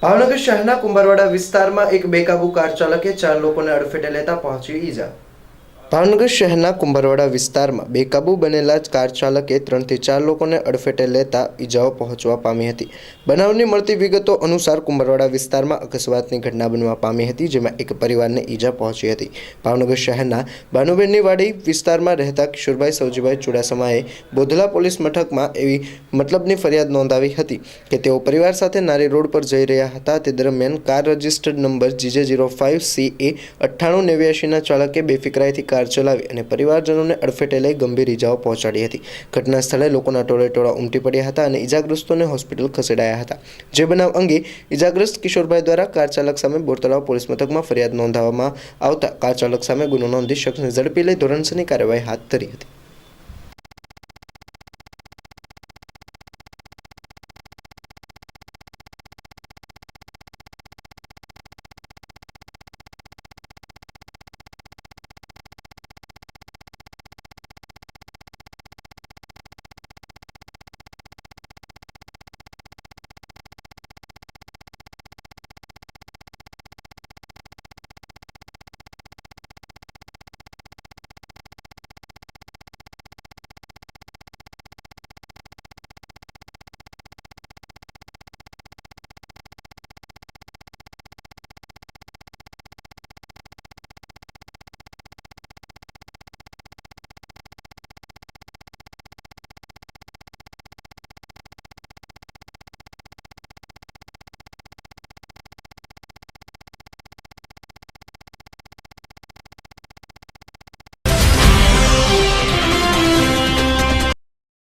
ભાવનગર શહેરના કુંભારવાડા વિસ્તારમાં એક બેકાબુ કાર ચાલકે 4 લોકોને અડફેટે લેતા પહોંચી ઈજા। ભાવનગર શહેરના કુંભારવાડા વિસ્તારમાં બેકાબુ બનેલા કાર ચાલકે 3 થી 4 લોકોને અડફેટે લેતા ઈજાઓ પહોંચવા પામી હતી। બનાવની મળતી વિગતો અનુસાર કુંભારવાડા વિસ્તારમાં અકસ્માતની ઘટના બનવા પામી હતી, જેમાં એક પરિવારને ઈજા પહોંચી હતી। ભાવનગર શહેરના ભાનુબેનની વાડી વિસ્તારમાં રહેતા કિશોરભાઈ સવજીભાઈ ચુડાસમાએ બોધલા પોલીસ મથકમાં એવી મતલબની ફરિયાદ નોંધાવી હતી કે તેઓ પરિવાર સાથે નારી રોડ પર જઈ રહ્યા હતા। તે દરમિયાન કાર રજિસ્ટર્ડ નંબર GJ05CA 9889ના ચાલકે બેફિકરાઈથી કાર ચલાવી અને પરિવારજનોને અડફેટે લઈ ગંભીર ઈજાઓ પહોંચાડી હતી। ઘટના સ્થળે લોકોના ટોળેટોળા ઉમટી પડ્યા હતા અને ઈજાગ્રસ્તોને હોસ્પિટલ ખસેડાયા હતા। જે બનાવ અંગે ઈજાગ્રસ્ત કિશોરભાઈ દ્વારા કાર ચાલક સામે બોરતળાવ પોલીસ મથકમાં ફરિયાદ નોંધાવવામાં આવતા કાર ચાલક સામે ગુનો નોંધી શખ્સને ઝડપી લઈ ધોરણસરની કાર્યવાહી હાથ ધરી હતી।